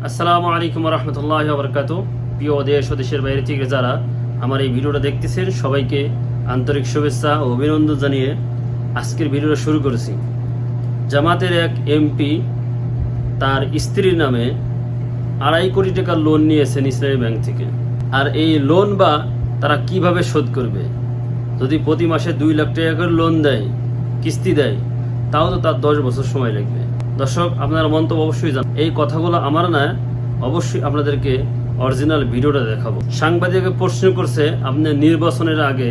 আসসালামু আলাইকুম রহমতুল্লাহি ওয়া বারাকাতুহু। প্রিয় দেশ ও দেশের বাইরে থেকে যারা আমার এই ভিডিওটা দেখতেছেন সবাইকে আন্তরিক শুভেচ্ছা ও অভিনন্দন জানিয়ে আজকের ভিডিওটা শুরু করেছি। জামাতের এক এমপি তার স্ত্রীর নামে 2.5 কোটি টাকা লোন নিয়েছেন ইসলামী ব্যাংক থেকে। আর এই লোন বা তারা কিভাবে শোধ করবে? যদি প্রতি মাসে 2 লাখ টাকা করে লোন দেয়, কিস্তি দেয়, তাও তো তার 10 বছর সময় লাগবে। দর্শক, আপনারা মন্তব্য অবশ্যই জানান। এই কথাগুলো আমার না, অবশ্যই আপনাদেরকে অরিজিনাল ভিডিওটা দেখাবো। সাংবাদিক প্রশ্ন করছে, আপনি নির্বাচনের আগে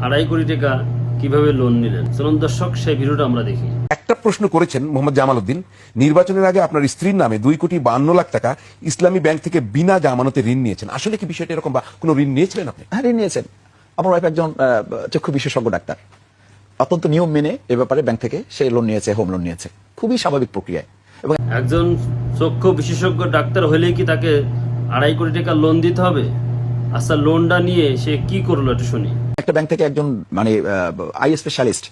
2.5 কোটি টাকা কিভাবে লোন নিলেন? চলুন দর্শক, সেই ভিডিওটা আমরা দেখি। একটা প্রশ্ন করেছেন মোহাম্মদ জামাল উদ্দিন, নির্বাচনের আগে আপনার স্ত্রীর নামে 2,52,00,000 টাকা ইসলামী ব্যাংক থেকে বিনা জামানতে ঋণ নিয়েছেন। আসলে কি বিষয়টা এরকম, বা কোনো ঋণ নিয়েছিলেন আপনি? হ্যাঁ, ঋণ নিয়েছেন। আমার ওয়াইফ একজন চক্ষু বিশেষজ্ঞ ডাক্তার, অত্যন্ত নিয়ম মেনে এ ব্যাপারে ব্যাংক থেকে সে লোন নিয়েছে, হোম লোন নিয়েছে, খুবই স্বাভাবিক প্রক্রিয়ায়। এবং একজন চক্ষু বিশেষজ্ঞ ডাক্তার হলেই কি তাকে 2.5 কোটি টাকা লোন দিতে হবে? আচ্ছা, লোনটা নিয়ে সে কি করলো একটু শুনি। একটা ব্যাংক থেকে একজন আই স্পেশালিস্ট,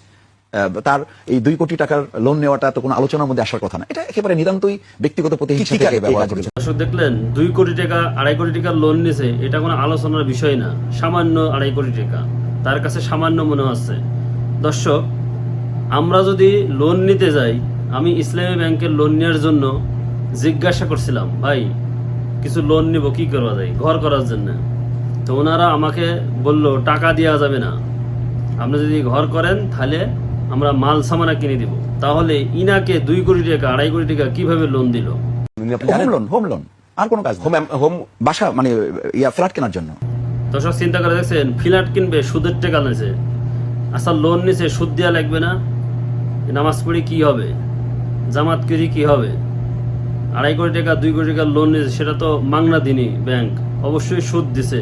তার এই 2 কোটি টাকার লোন নেওয়াটা তো কোনো আলোচনার মধ্যে আসার কথা না। এটা একেবারে নিতান্তই ব্যক্তিগত প্রতিহিংসা থেকে ব্যবহার করেছে। দর্শক দেখলেন, 2 কোটি টাকা 2.5 কোটি টাকার লোন নিয়েছে, এটা কোনো আলোচনার বিষয় না। সামান্য 2.5 কোটি টাকা তার কাছে সামান্য মনে হচ্ছে। দর্শক, আমরা যদি লোন নিতে যাই, আমি ইসলামী ব্যাংকের লোন নেওয়ার জন্য জিজ্ঞাসা করছিলাম, ভাই কিছু লোন নিব, কি করা যায় ঘর করার জন্য? তো ওনারা আমাকে বলল, টাকা দেওয়া যাবে না, আপনি যদি ঘর করেন তাহলে আমরা মাল সামানা কিনে দিব। তাহলে ইনাকে 2 কোটি টাকা 2.5 কোটি টাকা কিভাবে লোন দিল? হোম লোন, আর কোনো কাজ হোম বাসা, ফ্ল্যাট কেনার জন্য। দর্শক চিন্তা করে দেখছেন, ফ্ল্যাট কিনবে, সুদের টাকা নিয়েছে। আচ্ছা, লোন নিছে, সুদ দেওয়া লাগবে না? নামাজ পড়ি কি হবে, জামাত করি কি হবে? 2.5 কোটি টাকা 2 কোটি টাকা লোন নিয়েছে, সেটা তো মাংনা দিনই ব্যাংক, অবশ্যই সুদ দিছে।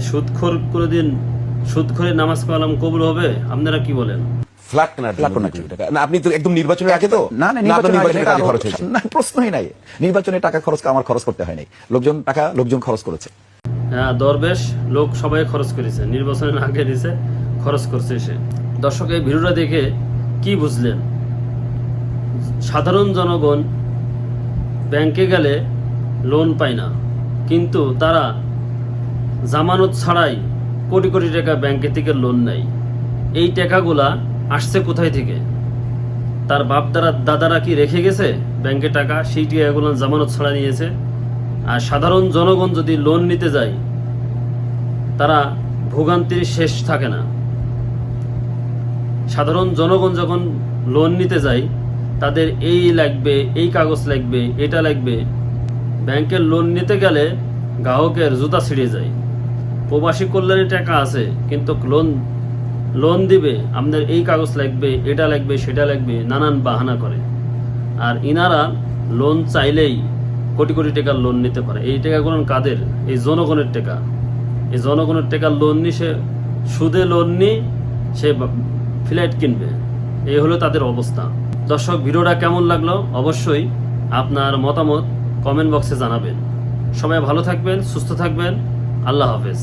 সুদখোর কোনোদিন সুদখোরে নামাজ কালাম কবুল হবে? আপনারা কি বলেন? ফ্ল্যাট কেনার টাকা না, আপনি তো একদম নির্বাচনের আগে তো না, নির্বাচনের আগে খরচ হয়েছে না, প্রশ্নই নাই। নির্বাচনের টাকা খরচ আমার খরচ করতে হয় নাই, লোকজন খরচ করেছে। হ্যাঁ, দরবেশ লোক সবাই খরচ করেছে, নির্বাচনের আগে দিছে, খরচ করছে সে। দর্শক, এই ভিডিওটা দেখে কি বুঝলেন? সাধারণ জনগণ ব্যাংকে গেলে লোন পায় না, কিন্তু তারা জামানত ছাড়াই কোটি কোটি টাকা ব্যাংকে থেকে লোন নেয়। এই টাকাগুলা আসছে কোথায় থেকে? তার বাপ দাদারা কি রেখে গেছে ব্যাংকে টাকা? সেই টাকাগুলো জামানত ছাড়া নিয়েছে। আর সাধারণ জনগণ যদি লোন নিতে যায়, তারা ভোগান্তির শেষ থাকে না। সাধারণ জনগণ যখন লোন নিতে যায়, তাদের এই লাগবে, এই কাগজ লাগবে, এটা লাগবে। ব্যাংকের লোন নিতে গেলে গ্রাহকের জুতা ছিঁড়ে যায়। প্রবাসী কল্যাণের টাকা আছে, কিন্তু লোন দিবে, আপনার এই কাগজ লাগবে, এটা লাগবে, সেটা লাগবে, নানান বাহানা করে। আর ইনারা লোন চাইলেই কোটি কোটি টাকার লোন নিতে পারে। এই টাকাগুলো কাদের? এই জনগণের টাকা। এই জনগণের টাকার লোন নিয়ে সে সুদে লোন নিয়ে সে ফ্ল্যাট কিনবে। এই হলো তাদের অবস্থা। দর্শক, ভিডিওটা কেমন লাগলো অবশ্যই আপনার মতামত কমেন্ট বক্সে জানাবেন। সবাই ভালো থাকবেন, সুস্থ থাকবেন। আল্লাহ হাফেজ।